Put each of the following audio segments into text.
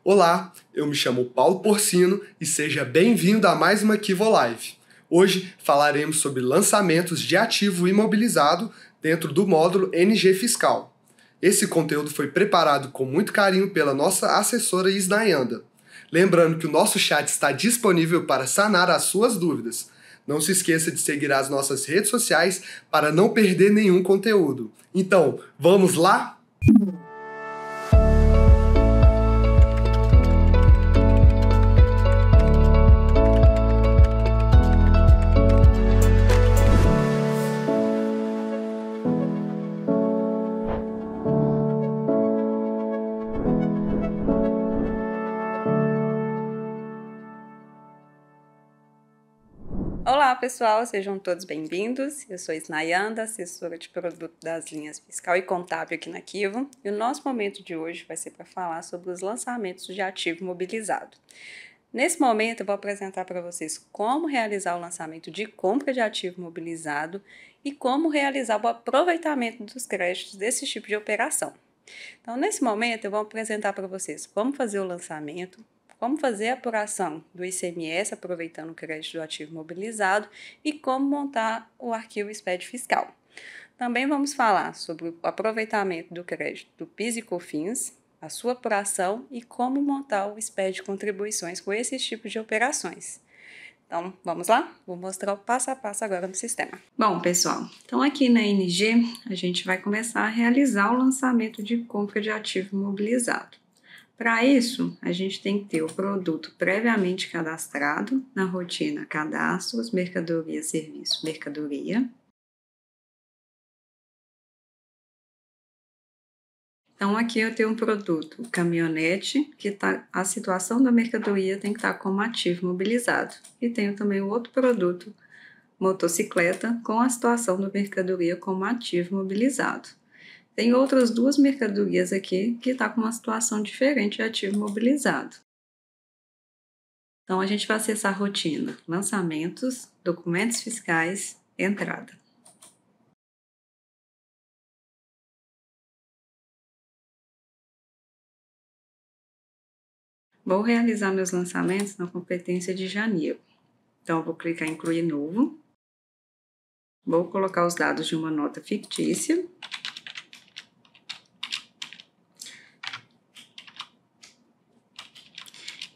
Olá, eu me chamo Paulo Porcino e seja bem-vindo a mais uma Kivo Live. Hoje falaremos sobre lançamentos de ativo imobilizado dentro do módulo NG Fiscal. Esse conteúdo foi preparado com muito carinho pela nossa assessora Isnayanda. Lembrando que o nosso chat está disponível para sanar as suas dúvidas. Não se esqueça de seguir as nossas redes sociais para não perder nenhum conteúdo. Então, vamos lá? Olá pessoal, sejam todos bem-vindos. Eu sou Isnayanda, assessora de produto das linhas fiscal e contábil aqui na Kivo. E o nosso momento de hoje vai ser para falar sobre os lançamentos de ativo imobilizado. Nesse momento eu vou apresentar para vocês como realizar o lançamento de compra de ativo imobilizado e como realizar o aproveitamento dos créditos desse tipo de operação. Então, nesse momento eu vou apresentar para vocês como fazer o lançamento, como fazer a apuração do ICMS aproveitando o crédito do ativo imobilizado e como montar o arquivo SPED fiscal. Também vamos falar sobre o aproveitamento do crédito do PIS e COFINS, a sua apuração e como montar o SPED de contribuições com esses tipos de operações. Então, vamos lá? Vou mostrar o passo a passo agora no sistema. Bom, pessoal, então aqui na NG a gente vai começar a realizar o lançamento de compra de ativo imobilizado. Para isso, a gente tem que ter o produto previamente cadastrado na rotina cadastros, mercadoria, serviço, mercadoria. Então, aqui eu tenho um produto caminhonete, que a situação da mercadoria tem que estar como ativo imobilizado. E tenho também o outro produto, motocicleta, com a situação da mercadoria como ativo imobilizado. Tem outras duas mercadorias aqui que está com uma situação diferente de ativo imobilizado. Então, a gente vai acessar a rotina, lançamentos, documentos fiscais, entrada. Vou realizar meus lançamentos na competência de janeiro. Então, eu vou clicar em incluir novo. Vou colocar os dados de uma nota fictícia.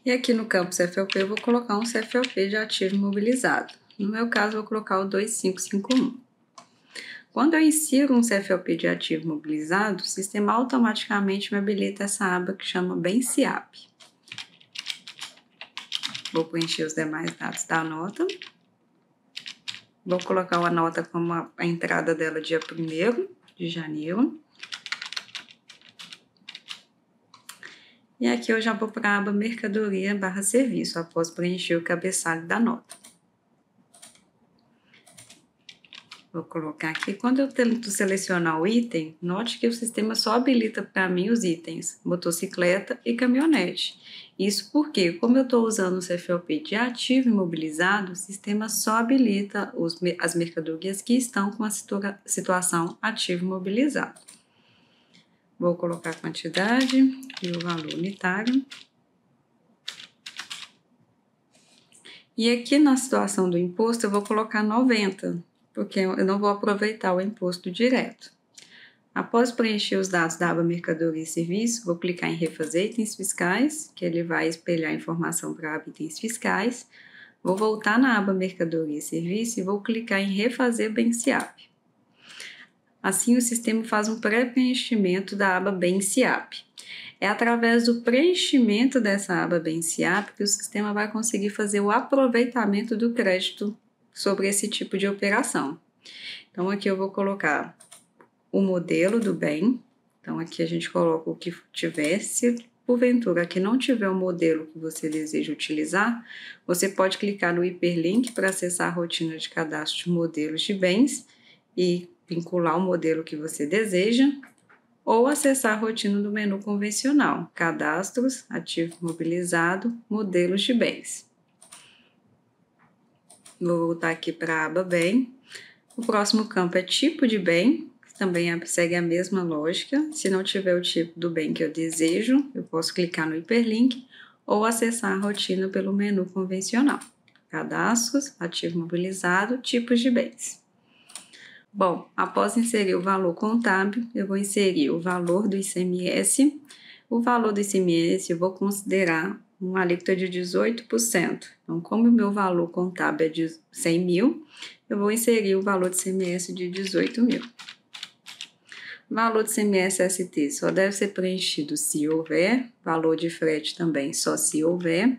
E aqui no campo CFLP eu vou colocar um CFLP de ativo imobilizado. No meu caso, eu vou colocar o 2551. Quando eu insiro um CFLP de ativo imobilizado, o sistema automaticamente me habilita essa aba que chama BEM-SIAP. Vou preencher os demais dados da nota. Vou colocar a nota como a entrada dela dia 1º de janeiro. E aqui eu já vou para a aba mercadoria/serviço, após preencher o cabeçalho da nota. Vou colocar aqui, quando eu tento selecionar o item, note que o sistema só habilita para mim os itens motocicleta e caminhonete. Isso porque, como eu estou usando o CFLP de ativo imobilizado, o sistema só habilita as mercadorias que estão com a situação ativo imobilizado. Vou colocar a quantidade e o valor unitário. E aqui na situação do imposto eu vou colocar 90, porque eu não vou aproveitar o imposto direto. Após preencher os dados da aba Mercadoria e Serviço, vou clicar em Refazer itens fiscais, que ele vai espelhar a informação para a aba Itens Fiscais. Vou voltar na aba Mercadoria e Serviço e vou clicar em Refazer BEM-SIAP. Assim, o sistema faz um pré-preenchimento da aba BEM-SIAP. É através do preenchimento dessa aba BEM-SIAP que o sistema vai conseguir fazer o aproveitamento do crédito sobre esse tipo de operação. Então, aqui eu vou colocar o modelo do bem. Então, aqui a gente coloca o que tiver. Se porventura aqui não tiver o modelo que você deseja utilizar, você pode clicar no hiperlink para acessar a rotina de cadastro de modelos de bens e vincular o modelo que você deseja, ou acessar a rotina do menu convencional, cadastros, ativo imobilizado, modelos de bens. Vou voltar aqui para a aba bem. O próximo campo é tipo de bem, também segue a mesma lógica. Se não tiver o tipo do bem que eu desejo, eu posso clicar no hiperlink ou acessar a rotina pelo menu convencional. Cadastros, ativo mobilizado, tipos de bens. Bom, após inserir o valor contábil, eu vou inserir o valor do ICMS. O valor do ICMS eu vou considerar uma alíquota de 18%. Então, como o meu valor contábil é de 100 mil, eu vou inserir o valor do ICMS de 18 mil. Valor do ICMS-ST só deve ser preenchido se houver. Valor de frete também só se houver.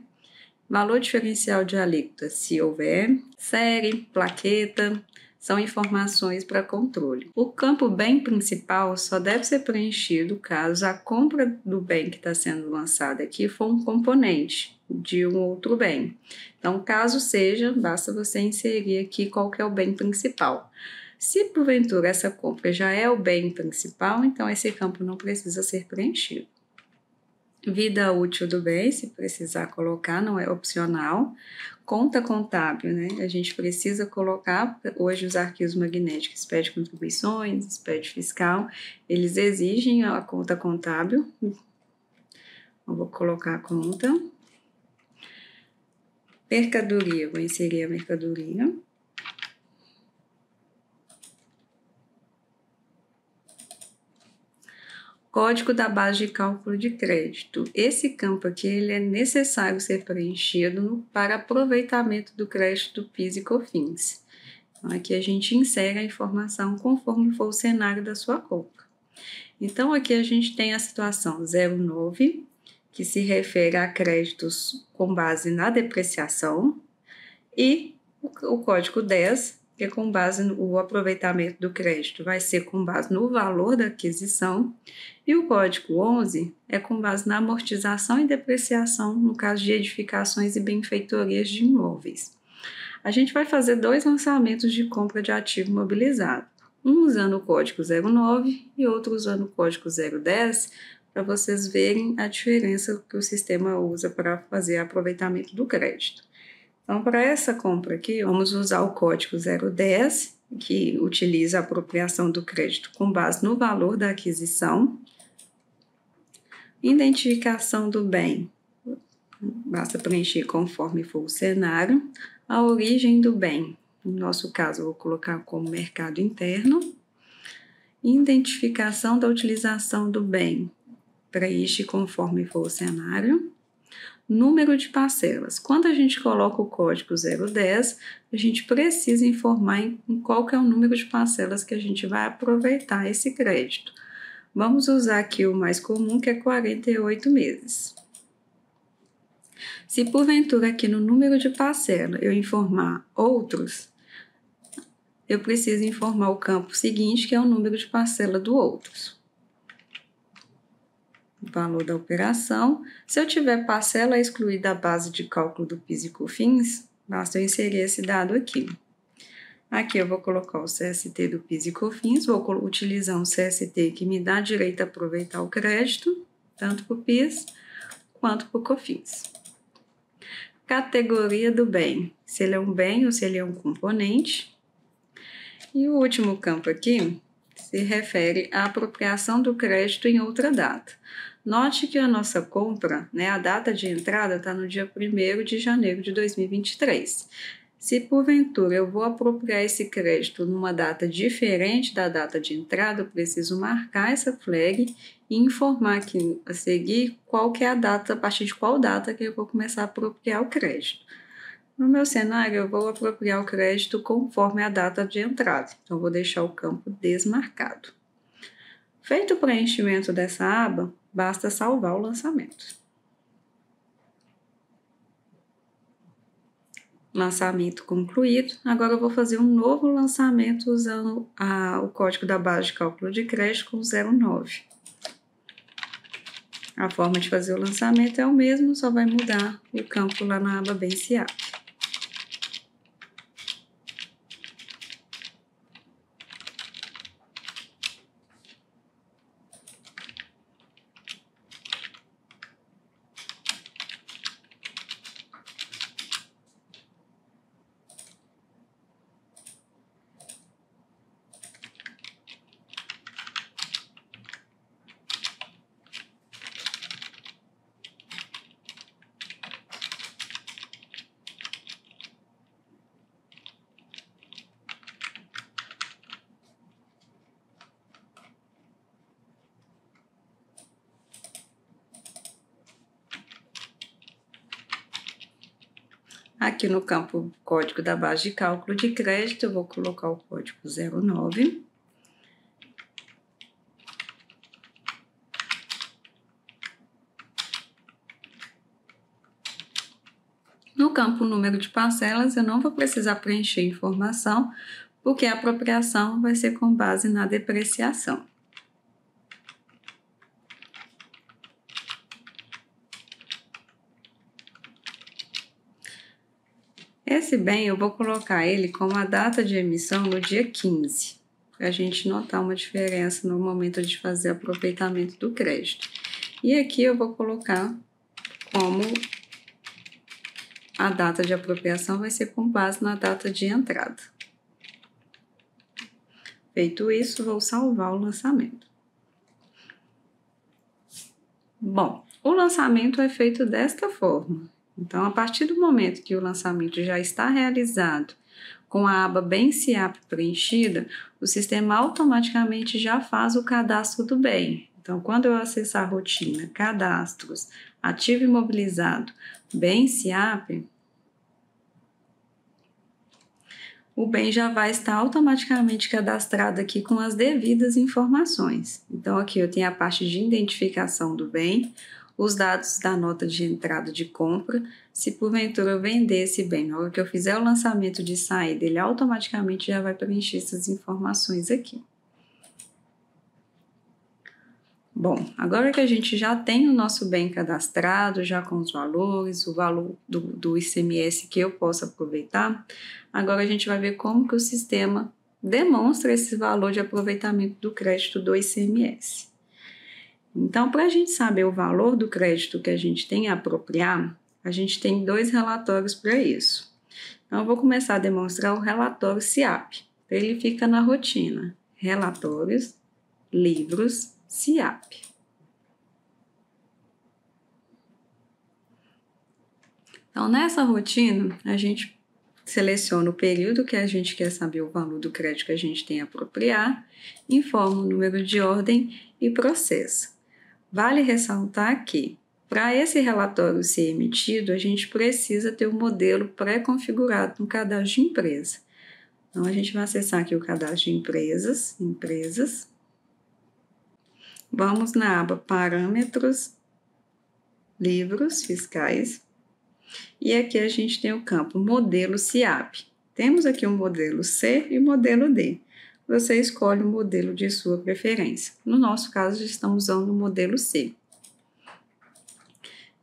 Valor diferencial de alíquota se houver. Série, plaqueta, são informações para controle. O campo bem principal só deve ser preenchido caso a compra do bem que está sendo lançado aqui for um componente de um outro bem. Então, caso seja, basta você inserir aqui qual que é o bem principal. Se porventura essa compra já é o bem principal, então esse campo não precisa ser preenchido. Vida útil do bem, se precisar colocar, não é opcional. Conta contábil, né? A gente precisa colocar, hoje os arquivos magnéticos, SPED contribuições, SPED fiscal, eles exigem a conta contábil. Eu vou colocar a conta. Mercadoria, vou inserir a mercadoria. Código da base de cálculo de crédito. Esse campo aqui ele é necessário ser preenchido para aproveitamento do crédito do PIS e COFINS. Então, aqui a gente insere a informação conforme for o cenário da sua compra. Então, aqui a gente tem a situação 09, que se refere a créditos com base na depreciação, e o código 10, que é com base no aproveitamento do crédito, vai ser com base no valor da aquisição, e o código 11 é com base na amortização e depreciação, no caso de edificações e benfeitorias de imóveis. A gente vai fazer 2 lançamentos de compra de ativo imobilizado, um usando o código 09 e outro usando o código 010, para vocês verem a diferença que o sistema usa para fazer aproveitamento do crédito. Então, para essa compra aqui, vamos usar o código 010, que utiliza a apropriação do crédito com base no valor da aquisição. Identificação do bem, basta preencher conforme for o cenário. A origem do bem, no nosso caso, eu vou colocar como mercado interno. Identificação da utilização do bem, preenche conforme for o cenário. Número de parcelas. Quando a gente coloca o código 010, a gente precisa informar em qual que é o número de parcelas que a gente vai aproveitar esse crédito. Vamos usar aqui o mais comum, que é 48 meses. Se porventura aqui no número de parcela eu informar outros, eu preciso informar o campo seguinte, que é o número de parcela do outros. Valor da operação. Se eu tiver parcela excluída da base de cálculo do PIS e COFINS, basta eu inserir esse dado aqui. Aqui eu vou colocar o CST do PIS e COFINS, vou utilizar um CST que me dá direito a aproveitar o crédito, tanto para o PIS quanto para o COFINS. Categoria do bem, se ele é um bem ou se ele é um componente. E o último campo aqui se refere à apropriação do crédito em outra data. Note que a nossa compra, né, a data de entrada está no dia 1º de janeiro de 2023. Se porventura eu vou apropriar esse crédito numa data diferente da data de entrada, eu preciso marcar essa flag e informar aqui a seguir qual que é a data, a partir de qual data que eu vou começar a apropriar o crédito. No meu cenário, eu vou apropriar o crédito conforme a data de entrada, então vou deixar o campo desmarcado. Feito o preenchimento dessa aba, basta salvar o lançamento. Lançamento concluído. Agora eu vou fazer um novo lançamento usando o código da base de cálculo de crédito com 09. A forma de fazer o lançamento é o mesmo, só vai mudar o campo lá na aba Benciap. Aqui no campo código da base de cálculo de crédito, eu vou colocar o código 09. No campo número de parcelas, eu não vou precisar preencher informação, porque a apropriação vai ser com base na depreciação. Esse bem, eu vou colocar ele como a data de emissão no dia 15, para a gente notar uma diferença no momento de fazer aproveitamento do crédito. E aqui eu vou colocar como a data de apropriação vai ser com base na data de entrada. Feito isso, vou salvar o lançamento. Bom, o lançamento é feito desta forma. Então, a partir do momento que o lançamento já está realizado, com a aba Bem SIAP preenchida, o sistema automaticamente já faz o cadastro do bem. Então, quando eu acessar a rotina Cadastros, Ativo Imobilizado, Bem SIAP, o bem já vai estar automaticamente cadastrado aqui com as devidas informações. Então, aqui eu tenho a parte de identificação do bem, os dados da nota de entrada de compra. Se porventura eu vender esse bem, na hora que eu fizer o lançamento de saída, ele automaticamente já vai preencher essas informações aqui. Bom, agora que a gente já tem o nosso bem cadastrado, já com os valores, o valor do ICMS que eu posso aproveitar, agora a gente vai ver como que o sistema demonstra esse valor de aproveitamento do crédito do ICMS. Então, para a gente saber o valor do crédito que a gente tem a apropriar, a gente tem dois relatórios para isso. Então, eu vou começar a demonstrar o relatório SIAP. Ele fica na rotina, relatórios, livros, SIAP. Então, nessa rotina, a gente seleciona o período que a gente quer saber o valor do crédito que a gente tem a apropriar, informa o número de ordem e processa. Vale ressaltar que, para esse relatório ser emitido, a gente precisa ter o modelo pré-configurado no cadastro de empresa. Então, a gente vai acessar aqui o cadastro de empresas. Vamos na aba Parâmetros, Livros Fiscais. E aqui a gente tem o campo Modelo SIAP. Temos aqui o modelo C e o modelo D. Você escolhe o modelo de sua preferência. No nosso caso, estamos usando o modelo C.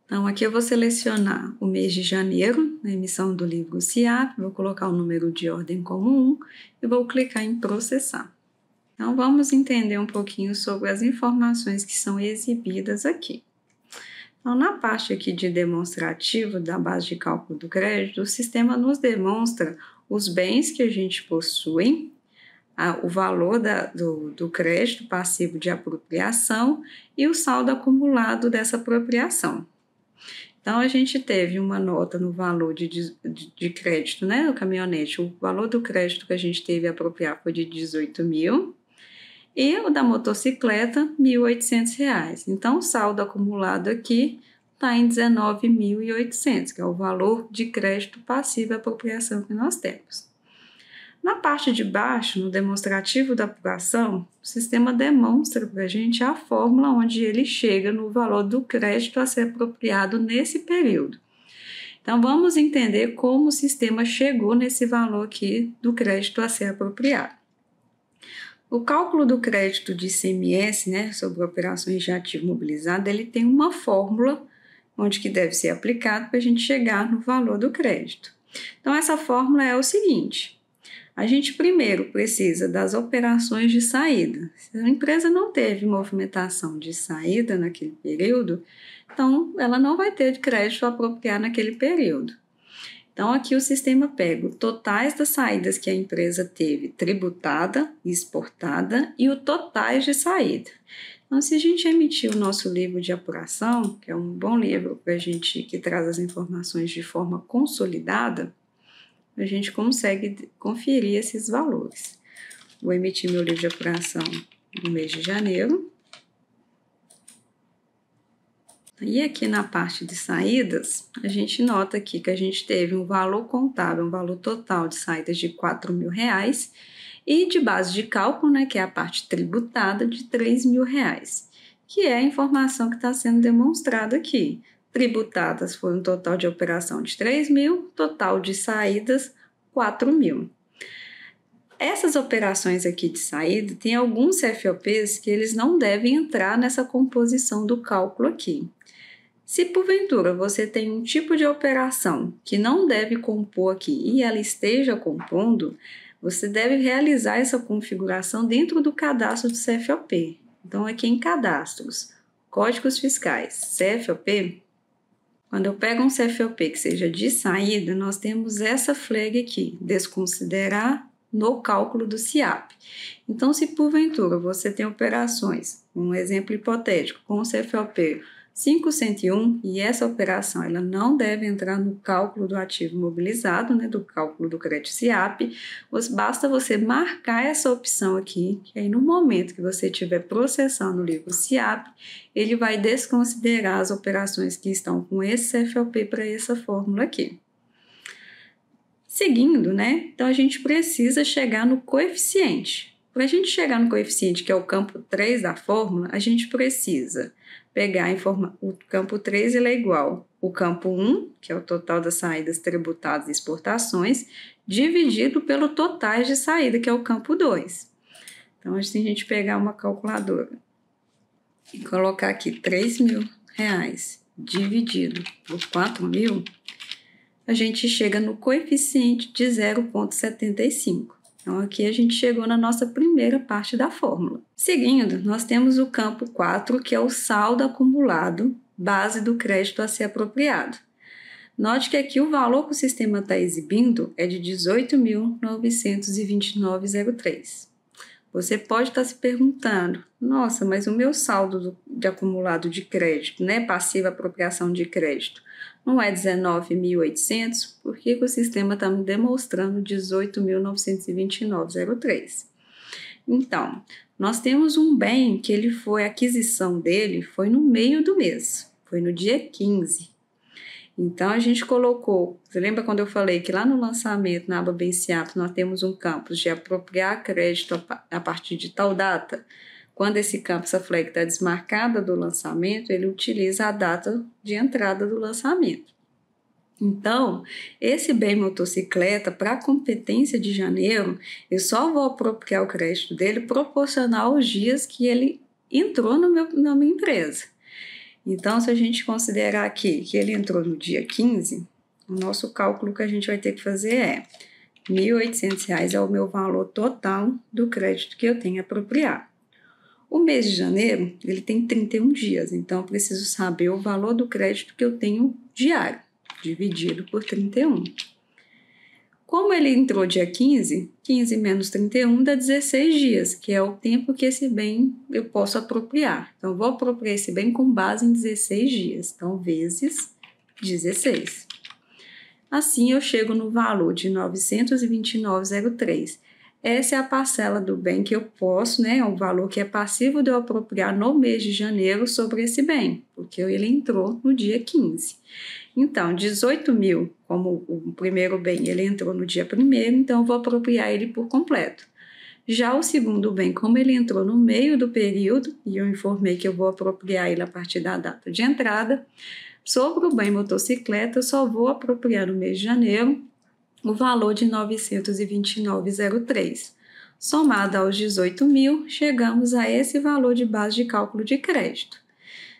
Então, aqui eu vou selecionar o mês de janeiro, na emissão do livro SIAP, vou colocar o número de ordem como 1 e vou clicar em processar. Então, vamos entender um pouquinho sobre as informações que são exibidas aqui. Então, na parte aqui de demonstrativo da base de cálculo do crédito, o sistema nos demonstra os bens que a gente possui, o valor do crédito passivo de apropriação e o saldo acumulado dessa apropriação. Então, a gente teve uma nota no valor de crédito, né, no caminhonete. O valor do crédito que a gente teve a apropriar foi de 18 mil e o da motocicleta, R$ 1.800. Então, o saldo acumulado aqui está em 19.800, que é o valor de crédito passivo à apropriação que nós temos. Na parte de baixo, no demonstrativo da apuração, o sistema demonstra para a gente a fórmula onde ele chega no valor do crédito a ser apropriado nesse período. Então, vamos entender como o sistema chegou nesse valor aqui do crédito a ser apropriado. O cálculo do crédito de ICMS, né, sobre operações de ativo imobilizado, ele tem uma fórmula onde que deve ser aplicado para a gente chegar no valor do crédito. Então, essa fórmula é o seguinte: a gente primeiro precisa das operações de saída. Se a empresa não teve movimentação de saída naquele período, então ela não vai ter crédito a apropriar naquele período. Então, aqui o sistema pega os totais das saídas que a empresa teve tributada e exportada e o totais de saída. Então, se a gente emitir o nosso livro de apuração, que é um bom livro para a gente que traz as informações de forma consolidada, a gente consegue conferir esses valores. Vou emitir meu livro de apuração no mês de janeiro. E aqui na parte de saídas, a gente nota aqui que a gente teve um valor contábil, um valor total de saídas de R$ 4.000 e de base de cálculo, né, que é a parte tributada, de R$ 3.000, que é a informação que está sendo demonstrada aqui. Tributadas foi um total de operação de 3.000, total de saídas 4.000. Essas operações aqui de saída, tem alguns CFOPs que eles não devem entrar nessa composição do cálculo aqui. Se porventura você tem um tipo de operação que não deve compor aqui e ela esteja compondo, você deve realizar essa configuração dentro do cadastro do CFOP. Então, aqui em cadastros, códigos fiscais, CFOP, quando eu pego um CFOP que seja de saída, nós temos essa flag aqui, desconsiderar no cálculo do CIAP. Então, se porventura você tem operações, um exemplo hipotético, com o CFOP 501 e essa operação ela não deve entrar no cálculo do ativo imobilizado, né, do cálculo do crédito CIAP, basta você marcar essa opção aqui, que aí no momento que você estiver processando o livro CIAP, ele vai desconsiderar as operações que estão com esse CFOP para essa fórmula aqui. Seguindo, né, então a gente precisa chegar no coeficiente. Para a gente chegar no coeficiente, que é o campo 3 da fórmula, a gente precisa pegar o campo 3, ele é igual o campo 1, que é o total das saídas tributadas e exportações, dividido pelo total de saída, que é o campo 2. Então, assim, a gente pegar uma calculadora e colocar aqui R$3.000 dividido por 4.000, a gente chega no coeficiente de 0,75. Então, aqui a gente chegou na nossa primeira parte da fórmula. Seguindo, nós temos o campo 4, que é o saldo acumulado, base do crédito a ser apropriado. Note que aqui o valor que o sistema está exibindo é de 18.929,03. Você pode estar se perguntando, nossa, mas o meu saldo de acumulado de crédito, né, passiva apropriação de crédito, não é 19.800, por que o sistema está me demonstrando 18.929,03? Então, nós temos um bem que a aquisição dele foi no meio do mês, foi no dia 15. Então, a gente colocou, você lembra quando eu falei que lá no lançamento, na aba Bem CIAP, nós temos um campus de apropriar crédito a partir de tal data? Quando esse campo, essa flag está desmarcada do lançamento, ele utiliza a data de entrada do lançamento. Então, esse bem motocicleta, para a competência de janeiro, eu só vou apropriar o crédito dele proporcional aos dias que ele entrou na minha empresa. Então, se a gente considerar aqui que ele entrou no dia 15, o nosso cálculo que a gente vai ter que fazer é R$1.800 é o meu valor total do crédito que eu tenho apropriado. O mês de janeiro, ele tem 31 dias, então eu preciso saber o valor do crédito que eu tenho diário, dividido por 31. Como ele entrou dia 15, 15 menos 31 dá 16 dias, que é o tempo que esse bem eu posso apropriar. Então, eu vou apropriar esse bem com base em 16 dias, então, vezes 16. Assim, eu chego no valor de 929,03. Essa é a parcela do bem que eu posso, né? É um valor que é passivo de eu apropriar no mês de janeiro sobre esse bem, porque ele entrou no dia 15. Então, 18.000, como o primeiro bem, ele entrou no dia 1º, então eu vou apropriar ele por completo. Já o segundo bem, como ele entrou no meio do período, e eu informei que eu vou apropriar ele a partir da data de entrada, sobre o bem motocicleta, eu só vou apropriar no mês de janeiro o valor de 929,03. Somado aos 18.000, chegamos a esse valor de base de cálculo de crédito.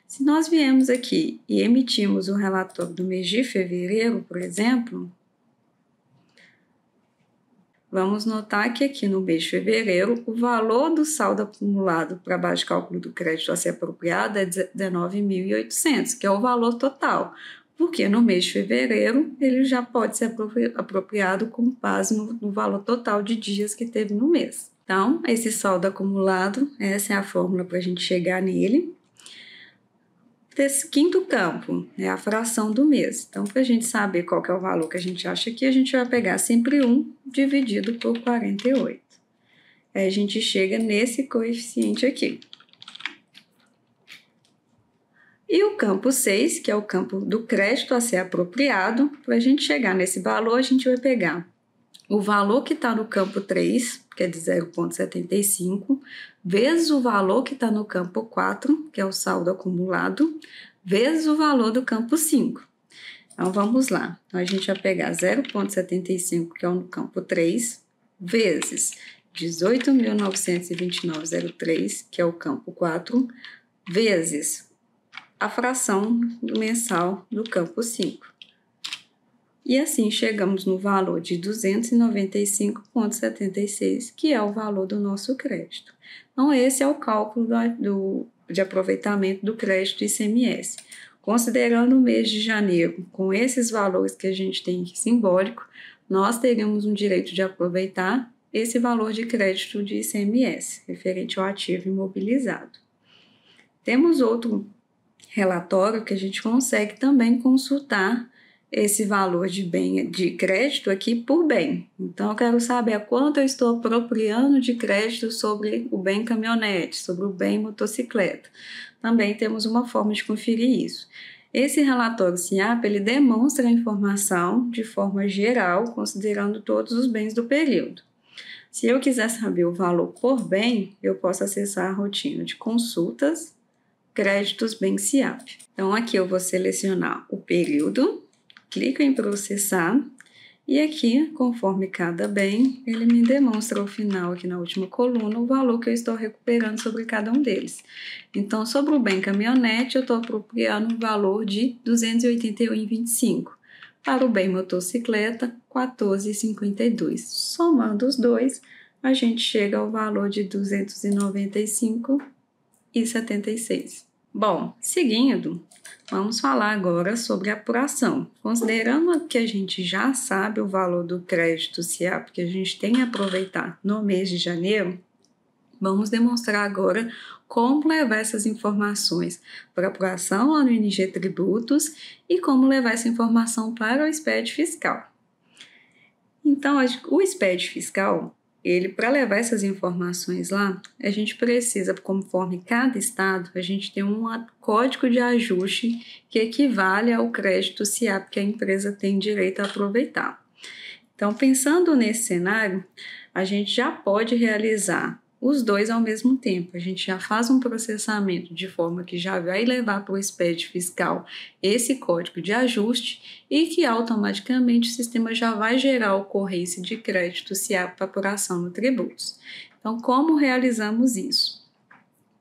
Se nós viemos aqui e emitimos o relatório do mês de fevereiro, por exemplo, vamos notar que aqui no mês de fevereiro, o valor do saldo acumulado para a base de cálculo do crédito a ser apropriado é 19.800, que é o valor total, porque no mês de fevereiro ele já pode ser apropriado com base no valor total de dias que teve no mês. Então, esse saldo acumulado, essa é a fórmula para a gente chegar nele. Esse quinto campo é a fração do mês. Então, para a gente saber qual que é o valor que a gente acha aqui, a gente vai pegar sempre 1 dividido por 48. Aí a gente chega nesse coeficiente aqui. E o campo 6, que é o campo do crédito a ser apropriado. Para a gente chegar nesse valor, a gente vai pegar o valor que está no campo 3, que é de 0,75, vezes o valor que está no campo 4, que é o saldo acumulado, vezes o valor do campo 5. Então, vamos lá. Então, a gente vai pegar 0,75, que é o no campo 3, vezes 18.929,03, que é o campo 4, vezes a fração mensal do campo 5. E assim chegamos no valor de 295,76, que é o valor do nosso crédito. Então, esse é o cálculo de aproveitamento do crédito ICMS. Considerando o mês de janeiro, com esses valores que a gente tem aqui simbólico, nós teríamos um direito de aproveitar esse valor de crédito de ICMS, referente ao ativo imobilizado. Temos outro relatório que a gente consegue também consultar esse valor de crédito aqui por bem. Então, eu quero saber quanto eu estou apropriando de crédito sobre o bem caminhonete, sobre o bem motocicleta. Também temos uma forma de conferir isso. Esse relatório SIAP, ele demonstra a informação de forma geral, considerando todos os bens do período. Se eu quiser saber o valor por bem, eu posso acessar a rotina de consultas, créditos bem SIAP. Então, aqui eu vou selecionar o período, clico em processar e aqui, conforme cada bem, ele me demonstra ao final, aqui na última coluna, o valor que eu estou recuperando sobre cada um deles. Então, sobre o bem caminhonete, eu estou apropriando um valor de R$ 281,25. Para o bem motocicleta, R$ 14,52. Somando os dois, a gente chega ao valor de R$ 295,76. Bom, seguindo, vamos falar agora sobre a apuração. Considerando que a gente já sabe o valor do crédito SIAP que a gente tem a aproveitar no mês de janeiro, vamos demonstrar agora como levar essas informações para apuração lá no NG Tributos e como levar essa informação para o SPED fiscal. Então, o SPED fiscal, para levar essas informações lá, a gente precisa, conforme cada estado, a gente tem um código de ajuste que equivale ao crédito SIAP que a empresa tem direito a aproveitar. Então, pensando nesse cenário, a gente já pode realizar os dois ao mesmo tempo. A gente já faz um processamento de forma que já vai levar para o SPED fiscal esse código de ajuste e que automaticamente o sistema já vai gerar a ocorrência de crédito SIAP para apuração no tributos. Então, como realizamos isso?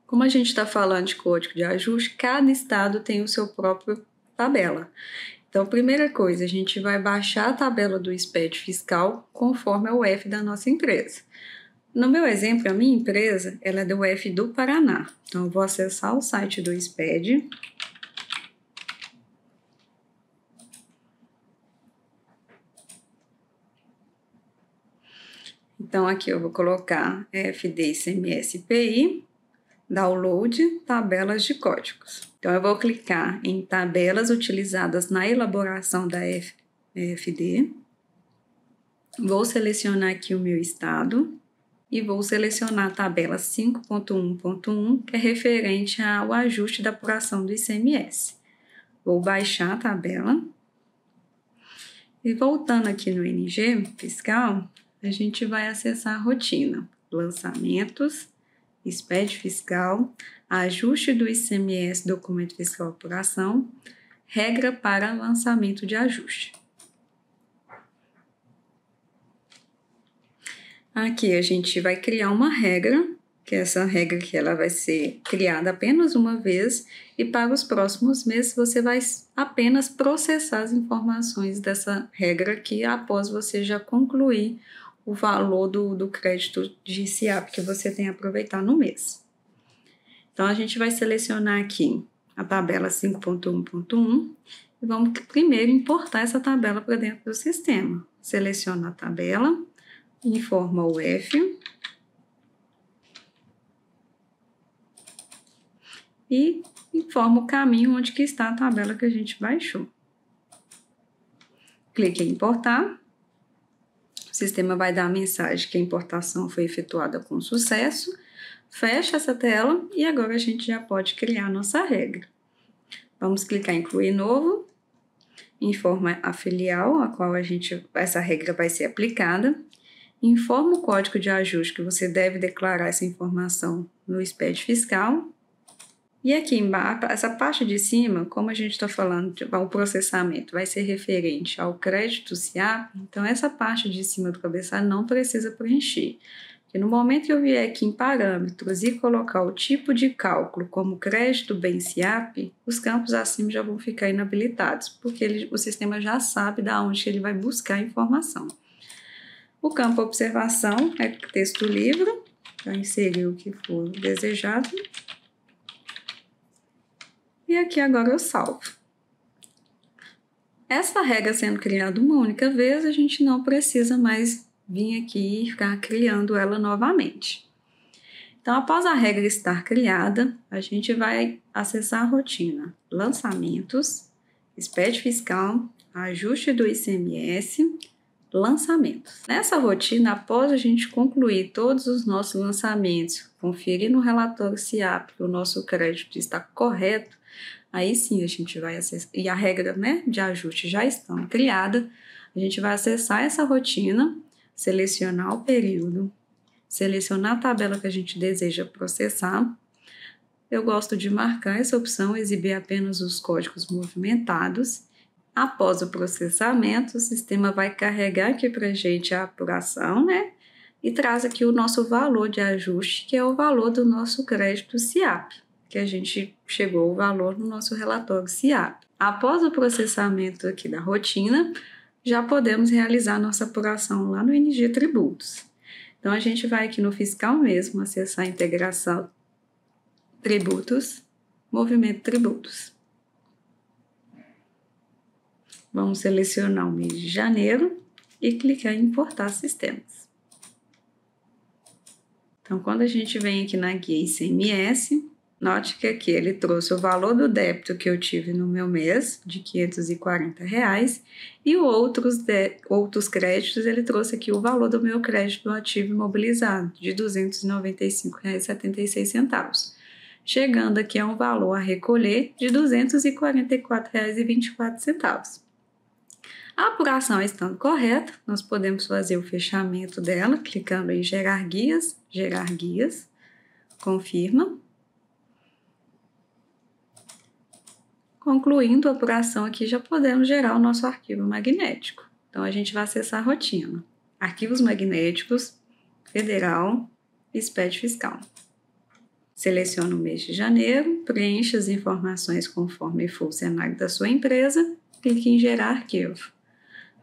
Como a gente está falando de código de ajuste, cada estado tem o seu próprio tabela. Então, primeira coisa, a gente vai baixar a tabela do SPED fiscal conforme o UF da nossa empresa. No meu exemplo, a minha empresa ela é do UF do Paraná. Então, eu vou acessar o site do SPED. Então, aqui eu vou colocar FD ICMS PI, download, tabelas de códigos. Então, eu vou clicar em tabelas utilizadas na elaboração da FD. Vou selecionar aqui o meu estado. E vou selecionar a tabela 5.1.1, que é referente ao ajuste da apuração do ICMS. Vou baixar a tabela. E voltando aqui no NG fiscal, a gente vai acessar a rotina. Lançamentos, SPED fiscal, ajuste do ICMS, documento fiscal apuração, regra para lançamento de ajuste. Aqui a gente vai criar uma regra, que essa regra aqui ela vai ser criada apenas uma vez e para os próximos meses você vai apenas processar as informações dessa regra aqui após você já concluir o valor do crédito de SIAP que você tem a aproveitar no mês. Então, a gente vai selecionar aqui a tabela 5.1.1 e vamos primeiro importar essa tabela para dentro do sistema. Seleciona a tabela. Informa o F e informa o caminho onde que está a tabela que a gente baixou. Clique em importar. O sistema vai dar a mensagem que a importação foi efetuada com sucesso. Fecha essa tela e agora a gente já pode criar a nossa regra. Vamos clicar em incluir novo, informa a filial a qual essa regra vai ser aplicada, informa o código de ajuste que você deve declarar essa informação no SPED fiscal. E aqui embaixo, essa parte de cima, como a gente está falando, o processamento vai ser referente ao crédito SIAP, então essa parte de cima do cabeçalho não precisa preencher. Porque no momento que eu vier aqui em parâmetros e colocar o tipo de cálculo como crédito bem SIAP, os campos acima já vão ficar inabilitados, porque o sistema já sabe de onde ele vai buscar a informação. O campo observação é texto livre, para inserir o que for desejado. E aqui agora eu salvo. Essa regra sendo criada uma única vez, a gente não precisa mais vir aqui e ficar criando ela novamente. Então, após a regra estar criada, a gente vai acessar a rotina Lançamentos, SPED fiscal, ajuste do ICMS, lançamentos. Nessa rotina, após a gente concluir todos os nossos lançamentos, conferir no relatório SIAP que o nosso crédito está correto, aí sim a gente vai acessar, e a regra, de ajuste já estão criada, a gente vai acessar essa rotina, selecionar o período, selecionar a tabela que a gente deseja processar. Eu gosto de marcar essa opção, exibir apenas os códigos movimentados. Após o processamento, o sistema vai carregar aqui para a gente a apuração, e traz aqui o nosso valor de ajuste, que é o valor do nosso crédito SIAP, que a gente chegou ao valor no nosso relatório SIAP. Após o processamento aqui da rotina, já podemos realizar nossa apuração lá no NG Tributos. Então, a gente vai aqui no fiscal mesmo, acessar a integração Tributos, Movimento Tributos. Vamos selecionar o mês de janeiro e clicar em importar sistemas. Então, quando a gente vem aqui na guia ICMS, note que aqui ele trouxe o valor do débito que eu tive no meu mês, de R$ 540, e outros créditos, ele trouxe aqui o valor do meu crédito do ativo imobilizado, de R$ 295,76, chegando aqui a um valor a recolher de R$ 244,24. A apuração estando correta, nós podemos fazer o fechamento dela, clicando em gerar guias, confirma. Concluindo a apuração aqui, já podemos gerar o nosso arquivo magnético. Então, a gente vai acessar a rotina. Arquivos magnéticos, federal, SPED fiscal. Selecione o mês de janeiro, preencha as informações conforme for o cenário da sua empresa, clique em gerar arquivo.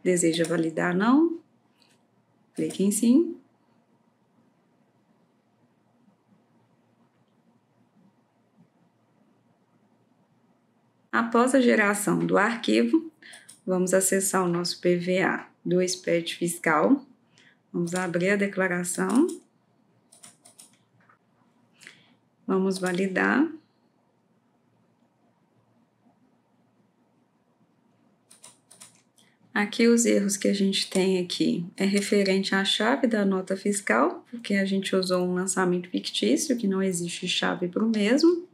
Deseja validar não? Clique em sim. Após a geração do arquivo, vamos acessar o nosso PVA do SPED fiscal. Vamos abrir a declaração. Vamos validar. Aqui os erros que a gente tem aqui é referente à chave da nota fiscal, porque a gente usou um lançamento fictício, que não existe chave para o mesmo.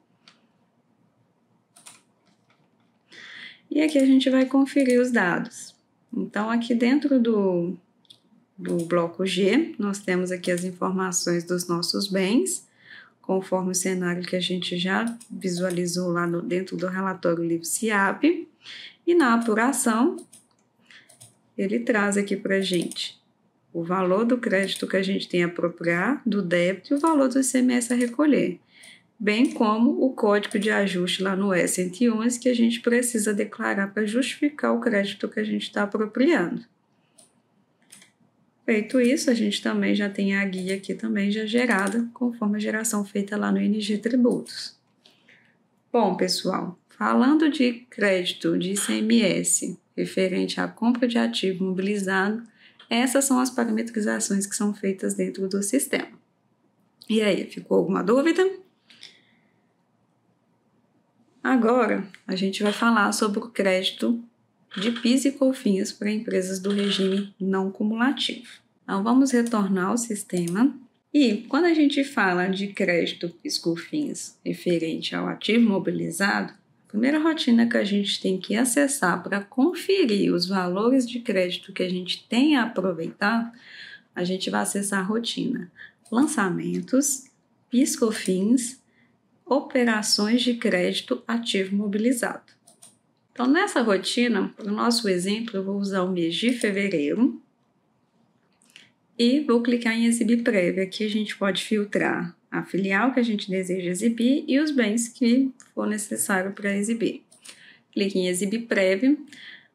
E aqui a gente vai conferir os dados. Então, aqui dentro do bloco G, nós temos aqui as informações dos nossos bens, conforme o cenário que a gente já visualizou lá dentro do relatório livre SIAP. E na apuração, ele traz aqui para a gente o valor do crédito que a gente tem a apropriar, do débito e o valor do ICMS a recolher, bem como o código de ajuste lá no E111 que a gente precisa declarar para justificar o crédito que a gente está apropriando. Feito isso, a gente também já tem a guia aqui também já gerada, conforme a geração feita lá no NG Tributos. Bom, pessoal, falando de crédito de ICMS referente à compra de ativo imobilizado, essas são as parametrizações que são feitas dentro do sistema. E aí, ficou alguma dúvida? Agora, a gente vai falar sobre o crédito de PIS e COFINS para empresas do regime não cumulativo. Então, vamos retornar ao sistema. E, quando a gente fala de crédito PIS e COFINS referente ao ativo imobilizado, A primeira rotina que a gente tem que acessar para conferir os valores de crédito que a gente tem a aproveitar, a gente vai acessar a rotina lançamentos, PIS/COFINS, operações de crédito ativo imobilizado. Então, nessa rotina, para o nosso exemplo, eu vou usar o mês de fevereiro e vou clicar em exibir prévio. Aqui a gente pode filtrar a filial que a gente deseja exibir e os bens que for necessário para exibir. Clique em exibir prévio.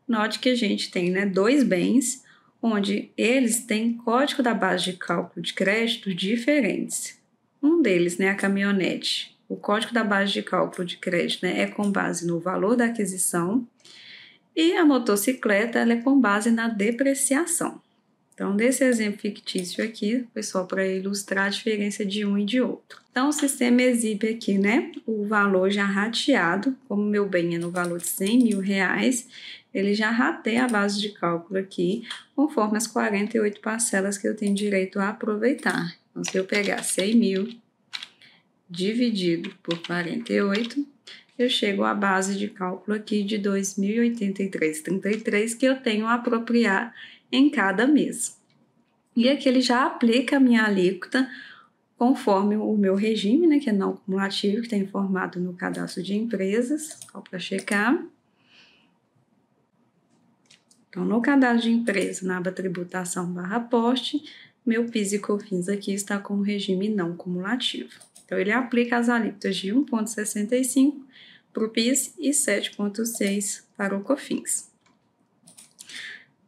Note que a gente tem, dois bens, onde eles têm código da base de cálculo de crédito diferentes. Um deles, a caminhonete, o código da base de cálculo de crédito é com base no valor da aquisição e a motocicleta ela é com base na depreciação. Então, nesse exemplo fictício aqui, foi só para ilustrar a diferença de um e de outro. Então, o sistema exibe aqui, o valor já rateado, como meu bem é no valor de R$100.000, ele já rateia a base de cálculo aqui, conforme as 48 parcelas que eu tenho direito a aproveitar. Então, se eu pegar 100.000 dividido por 48, eu chego à base de cálculo aqui de 2.083,33 que eu tenho a apropriar em cada mês. E aqui ele já aplica a minha alíquota conforme o meu regime, que é não cumulativo, que está informado no cadastro de empresas, só para checar. Então, no cadastro de empresa, na aba tributação /poste, meu PIS e COFINS aqui está com o regime não cumulativo. Então, ele aplica as alíquotas de 1,65 para o PIS e 7,6 para o COFINS.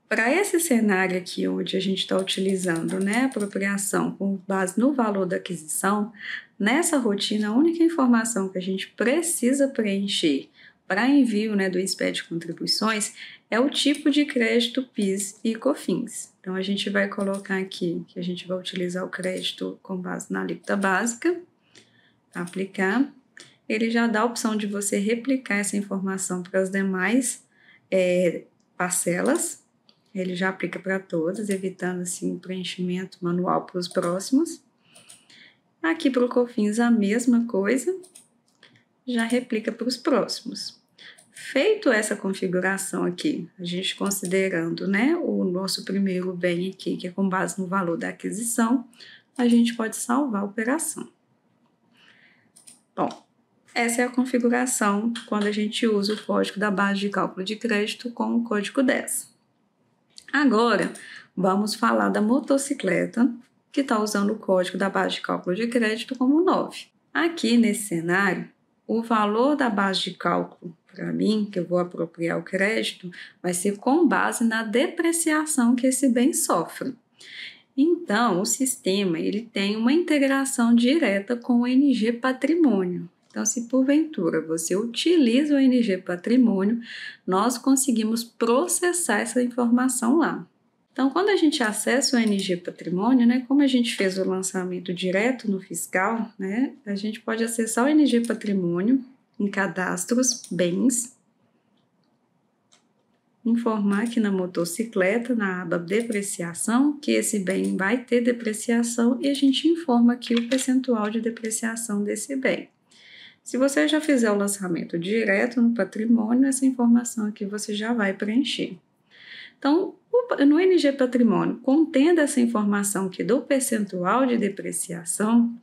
Para esse cenário aqui, onde a gente está utilizando a apropriação com base no valor da aquisição, nessa rotina, a única informação que a gente precisa preencher para envio do SPED de contribuições é o tipo de crédito PIS e COFINS. Então, a gente vai colocar aqui que a gente vai utilizar o crédito com base na alíquota básica, aplicar. Ele já dá a opção de você replicar essa informação para as demais parcelas. Ele já aplica para todas, evitando assim preenchimento manual para os próximos. Aqui para o COFINS a mesma coisa, já replica para os próximos. Feito essa configuração aqui, a gente considerando o nosso primeiro bem aqui, que é com base no valor da aquisição, a gente pode salvar a operação. Bom, essa é a configuração quando a gente usa o código da base de cálculo de crédito com o código 10. Agora, vamos falar da motocicleta, que está usando o código da base de cálculo de crédito como 9. Aqui nesse cenário, o valor da base de cálculo, para mim, que eu vou apropriar o crédito, vai ser com base na depreciação que esse bem sofre. Então, o sistema ele tem uma integração direta com o NG Patrimônio. Então, se porventura você utiliza o NG Patrimônio, nós conseguimos processar essa informação lá. Então, quando a gente acessa o NG Patrimônio, como a gente fez o lançamento direto no fiscal, a gente pode acessar o NG Patrimônio em cadastros, bens, informar aqui na motocicleta, na aba depreciação, que esse bem vai ter depreciação e a gente informa aqui o percentual de depreciação desse bem. Se você já fizer o lançamento direto no patrimônio, essa informação aqui você já vai preencher. Então, no NG Patrimônio, contendo essa informação aqui do percentual de depreciação,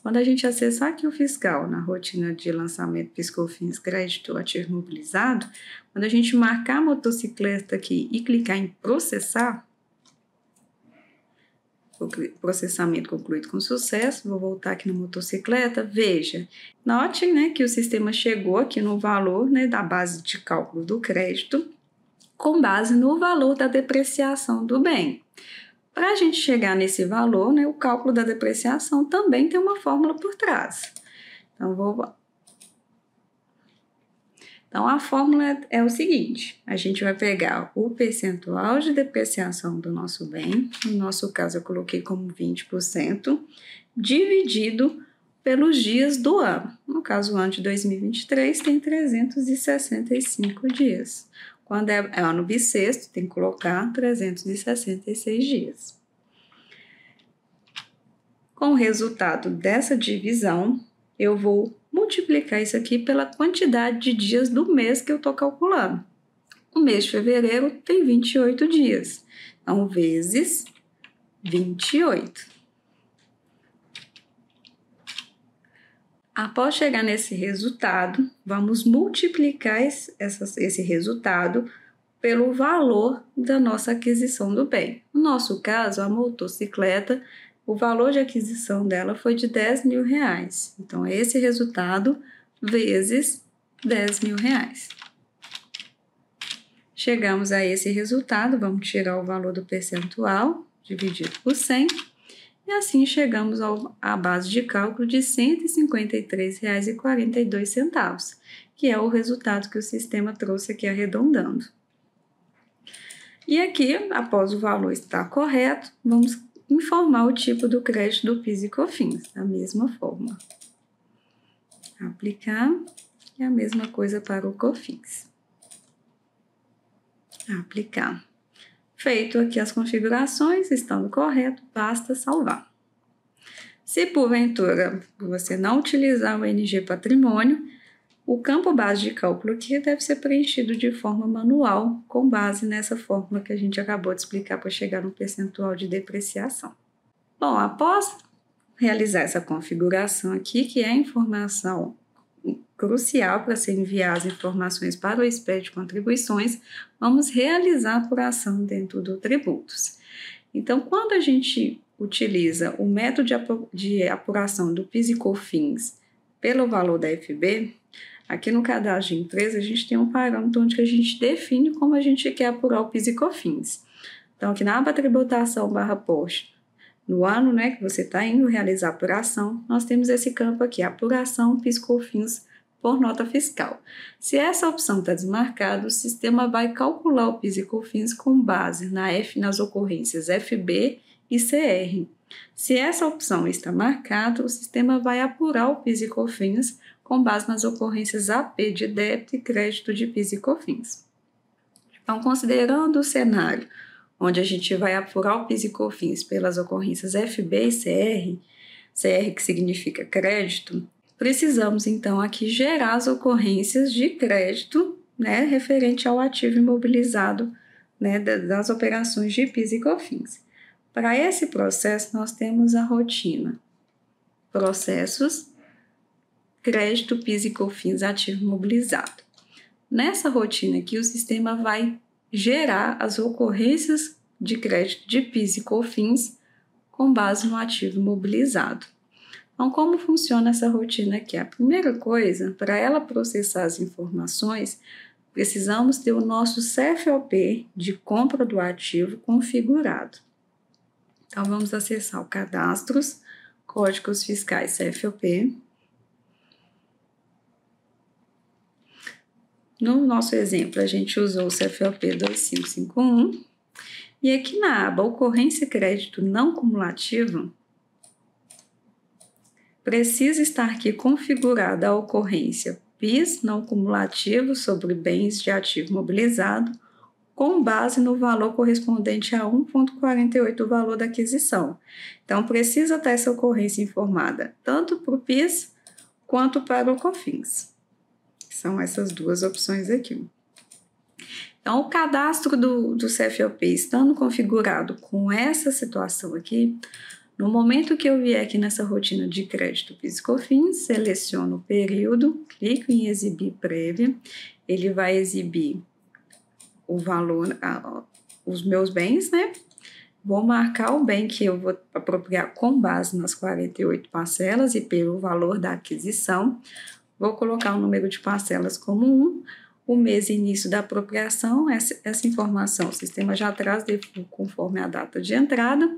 quando a gente acessar aqui o fiscal na rotina de lançamento PIS/COFINS crédito ativo imobilizado, quando a gente marcar a motocicleta aqui e clicar em processar, o processamento concluído com sucesso, vou voltar aqui na motocicleta, veja, note que o sistema chegou aqui no valor da base de cálculo do crédito, com base no valor da depreciação do bem. Para a gente chegar nesse valor, o cálculo da depreciação também tem uma fórmula por trás. Então, a fórmula é o seguinte, a gente vai pegar o percentual de depreciação do nosso bem, no nosso caso eu coloquei como 20%, dividido pelos dias do ano. No caso, o ano de 2023 tem 365 dias. Quando é ano bissexto, tem que colocar 366 dias. Com o resultado dessa divisão, eu vou multiplicar isso aqui pela quantidade de dias do mês que eu estou calculando. O mês de fevereiro tem 28 dias, então vezes 28. Após chegar nesse resultado, vamos multiplicar esse resultado pelo valor da nossa aquisição do bem. No nosso caso, a motocicleta, o valor de aquisição dela foi de R$10.000. Então, esse resultado vezes R$10.000. Chegamos a esse resultado, vamos tirar o valor do percentual, dividido por 100, e assim chegamos à base de cálculo de R$ 153,42, que é o resultado que o sistema trouxe aqui arredondando. E aqui, após o valor estar correto, vamos informar o tipo do crédito do PIS e COFINS, da mesma forma. Aplicar, e a mesma coisa para o COFINS. Aplicar. Feito aqui as configurações, estando correto, basta salvar. Se porventura você não utilizar o NG Patrimônio, o campo base de cálculo aqui deve ser preenchido de forma manual, com base nessa fórmula que a gente acabou de explicar para chegar no percentual de depreciação. Bom, após realizar essa configuração aqui, que é a informação crucial para se enviar as informações para o SPED de contribuições, vamos realizar a apuração dentro do Tributos. Então, quando a gente utiliza o método de apuração do PIS e COFINS pelo valor da FB, aqui no cadastro de empresa a gente tem um parâmetro onde a gente define como a gente quer apurar o PIS e COFINS. Então, aqui na aba tributação /post, no ano que você está indo realizar a apuração, nós temos esse campo aqui, apuração PIS e COFINS por nota fiscal. Se essa opção está desmarcada, o sistema vai calcular o PIS e COFINS com base nas ocorrências FB e CR. Se essa opção está marcada, o sistema vai apurar o PIS e COFINS com base nas ocorrências AP de débito e crédito de PIS e COFINS. Então, considerando o cenário onde a gente vai apurar o PIS e COFINS pelas ocorrências FB e CR que significa crédito, precisamos então aqui gerar as ocorrências de crédito, referente ao ativo imobilizado, das operações de PIS e COFINS. Para esse processo, nós temos a rotina processos, crédito, PIS e COFINS, ativo imobilizado. Nessa rotina aqui, o sistema vai gerar as ocorrências de crédito de PIS e COFINS com base no ativo imobilizado. Então, como funciona essa rotina aqui? A primeira coisa, para ela processar as informações, precisamos ter o nosso CFOP de compra do ativo configurado. Então, vamos acessar o Cadastros, Códigos Fiscais CFOP. No nosso exemplo, a gente usou o CFOP 2551. E aqui na aba Ocorrência e Crédito Não Cumulativo, precisa estar aqui configurada a ocorrência PIS não cumulativo sobre bens de ativo imobilizado com base no valor correspondente a 1,48 do valor da aquisição. Então, precisa ter essa ocorrência informada tanto para o PIS quanto para o COFINS. São essas duas opções aqui. Então, o cadastro do CFOP estando configurado com essa situação aqui, no momento que eu vier aqui nessa rotina de crédito PIS e COFINS, seleciono o período, clico em exibir prévia, ele vai exibir o valor, os meus bens, Vou marcar o bem que eu vou apropriar com base nas 48 parcelas e pelo valor da aquisição. Vou colocar o número de parcelas como 1, o mês e início da apropriação, essa informação o sistema já traz conforme a data de entrada.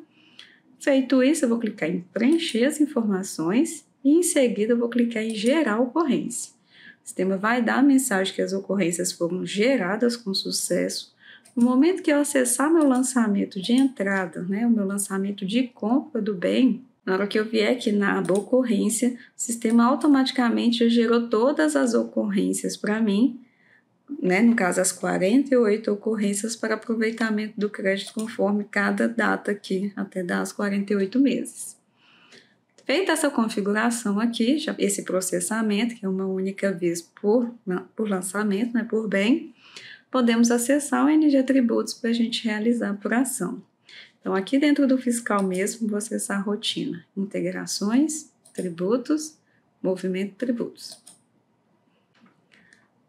Feito isso, eu vou clicar em preencher as informações e em seguida eu vou clicar em gerar ocorrência. O sistema vai dar a mensagem que as ocorrências foram geradas com sucesso. No momento que eu acessar meu lançamento de entrada, o meu lançamento de compra do bem, na hora que eu vier aqui na aba ocorrência, o sistema automaticamente já gerou todas as ocorrências para mim, no caso as 48 ocorrências para aproveitamento do crédito conforme cada data aqui, até dar os 48 meses. Feita essa configuração aqui, já esse processamento, que é uma única vez por lançamento, né, por bem, podemos acessar o NG Tributos para a gente realizar a apuração. Então, aqui dentro do fiscal mesmo, vou acessar a rotina, integrações, tributos, movimento tributos.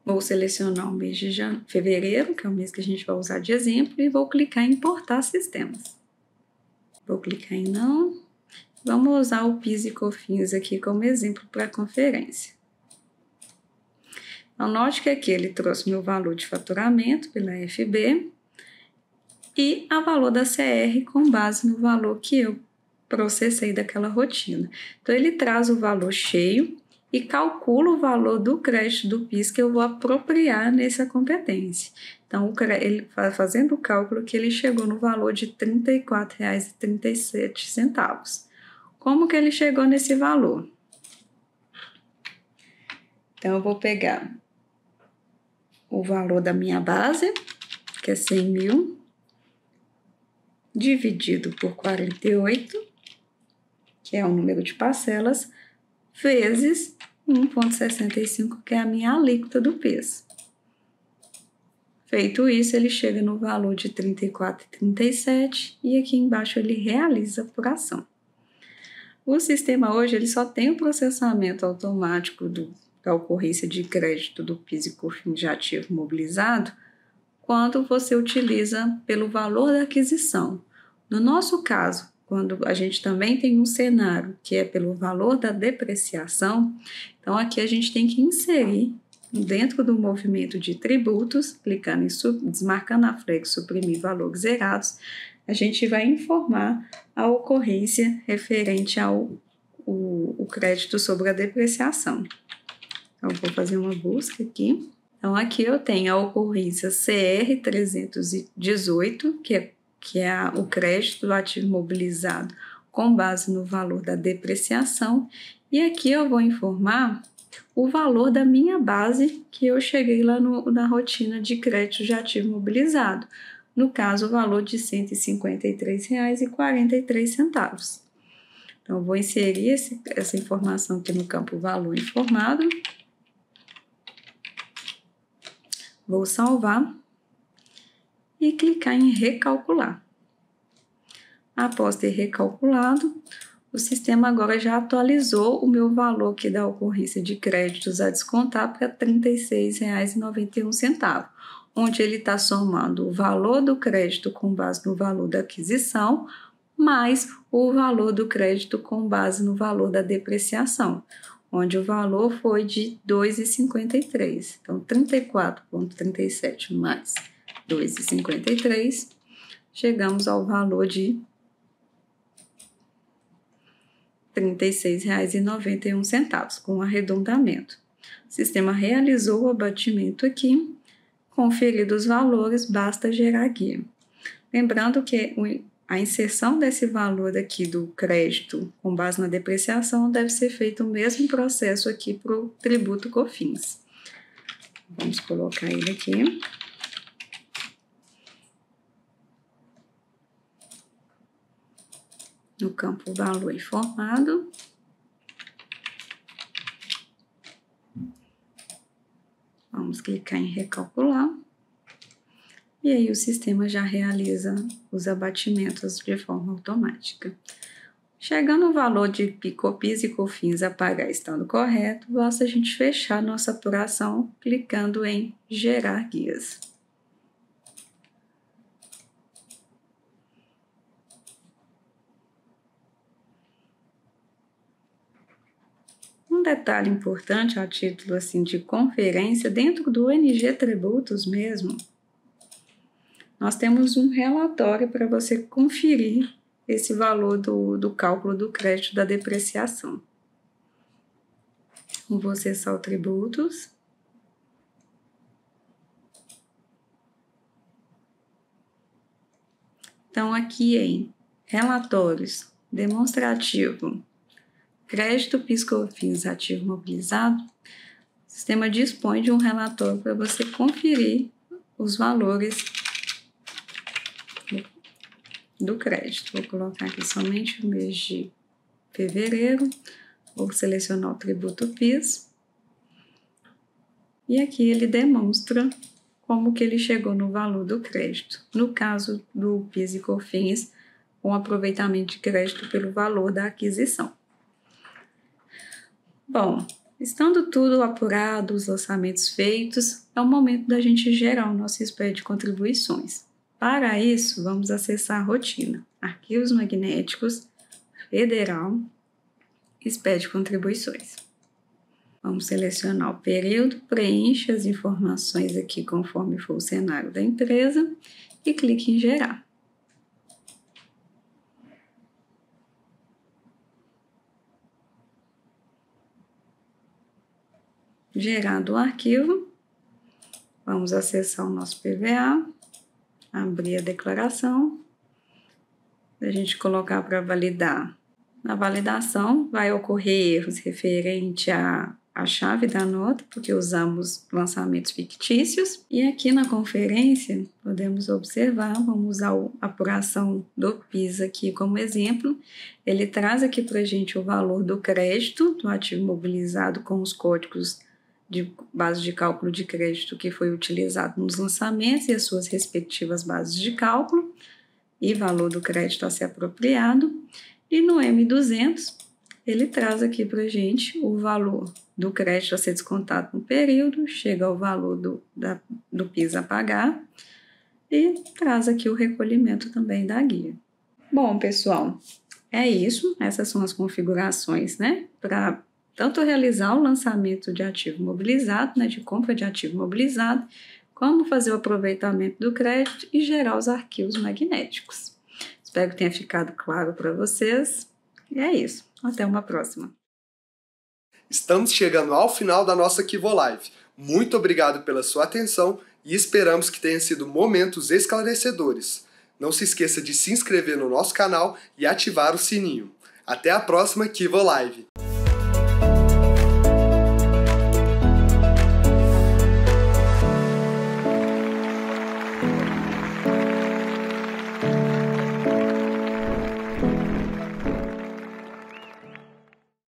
Vou selecionar o mês de fevereiro, que é o mês que a gente vai usar de exemplo, e vou clicar em importar sistemas. Vou clicar em não. Vamos usar o PIS e COFINS aqui como exemplo para a conferência. Então, note que aqui ele trouxe meu valor de faturamento pela FB e a valor da CR com base no valor que eu processei daquela rotina. Então, ele traz o valor cheio e calcula o valor do crédito do PIS que eu vou apropriar nessa competência. Então, ele fazendo o cálculo que ele chegou no valor de R$ 34,37. Como que ele chegou nesse valor? Então, eu vou pegar o valor da minha base, que é 100 mil, dividido por 48, que é o número de parcelas, vezes 1,65, que é a minha alíquota do PIS. Feito isso, ele chega no valor de R$ 34,37 e aqui embaixo ele realiza a apuração. O sistema hoje ele só tem o processamento automático da ocorrência de crédito do PIS e COFINS de ativo mobilizado quando você utiliza pelo valor da aquisição. No nosso caso, quando a gente também tem um cenário que é pelo valor da depreciação, então aqui a gente tem que inserir dentro do movimento de tributos, clicando em desmarcando a flex, suprimir valores zerados, a gente vai informar a ocorrência referente ao o crédito sobre a depreciação. Então, vou fazer uma busca aqui. Então, aqui eu tenho a ocorrência CR 318, que é o crédito do ativo mobilizado com base no valor da depreciação. E aqui eu vou informar o valor da minha base que eu cheguei lá na rotina de crédito de ativo mobilizado. No caso, o valor de R$ 153,43. Então, eu vou inserir essa informação aqui no campo valor informado. Vou salvar e clicar em recalcular. Após ter recalculado, o sistema agora já atualizou o meu valor aqui da ocorrência de créditos a descontar para R$ 36,91, onde ele está somando o valor do crédito com base no valor da aquisição, mais o valor do crédito com base no valor da depreciação, onde o valor foi de R$ 2,53. Então, 34,37 mais 2,53, chegamos ao valor de R$ 36,91, com arredondamento. O sistema realizou o abatimento aqui. Conferidos os valores, basta gerar guia. Lembrando que a inserção desse valor aqui do crédito com base na depreciação deve ser feito o mesmo processo aqui para o tributo COFINS. Vamos colocar ele aqui. No campo valor informado. Vamos clicar em recalcular. E aí o sistema já realiza os abatimentos de forma automática. Chegando o valor de PIS e COFINS a pagar estando correto, basta a gente fechar nossa apuração clicando em gerar guias. Um detalhe importante a título assim, de conferência, dentro do NG Tributos mesmo, nós temos um relatório para você conferir esse valor do cálculo do crédito da depreciação. Vou acessar o Tributos. Então, aqui em Relatórios, Demonstrativo, Crédito PIS/COFINS ativo mobilizado, o sistema dispõe de um relatório para você conferir os valores do crédito. Vou colocar aqui somente o mês de fevereiro, vou selecionar o tributo PIS, e aqui ele demonstra como que ele chegou no valor do crédito. No caso do PIS e COFINS, com aproveitamento de crédito pelo valor da aquisição. Bom, estando tudo apurado, os lançamentos feitos, é o momento da gente gerar o nosso SPED de contribuições. Para isso, vamos acessar a rotina, arquivos magnéticos, federal, SPED de contribuições. Vamos selecionar o período, preencha as informações aqui conforme for o cenário da empresa e clique em gerar. Gerado o arquivo, vamos acessar o nosso PVA, abrir a declaração, a gente colocar para validar. Na validação vai ocorrer erros referente à chave da nota, porque usamos lançamentos fictícios. E aqui na conferência podemos observar, vamos usar a apuração do PIS aqui como exemplo. Ele traz aqui para a gente o valor do crédito do ativo imobilizado com os códigos de base de cálculo de crédito que foi utilizado nos lançamentos e as suas respectivas bases de cálculo e valor do crédito a ser apropriado. E no M200, ele traz aqui para a gente o valor do crédito a ser descontado no período, chega ao valor do PIS a pagar e traz aqui o recolhimento também da guia. Bom, pessoal, é isso. Essas são as configurações, né, para tanto realizar o lançamento de ativo imobilizado, né, de compra de ativo imobilizado, como fazer o aproveitamento do crédito e gerar os arquivos magnéticos. Espero que tenha ficado claro para vocês. E é isso. Até uma próxima. Estamos chegando ao final da nossa Kivo Live. Muito obrigado pela sua atenção e esperamos que tenham sido momentos esclarecedores. Não se esqueça de se inscrever no nosso canal e ativar o sininho. Até a próxima Kivo Live.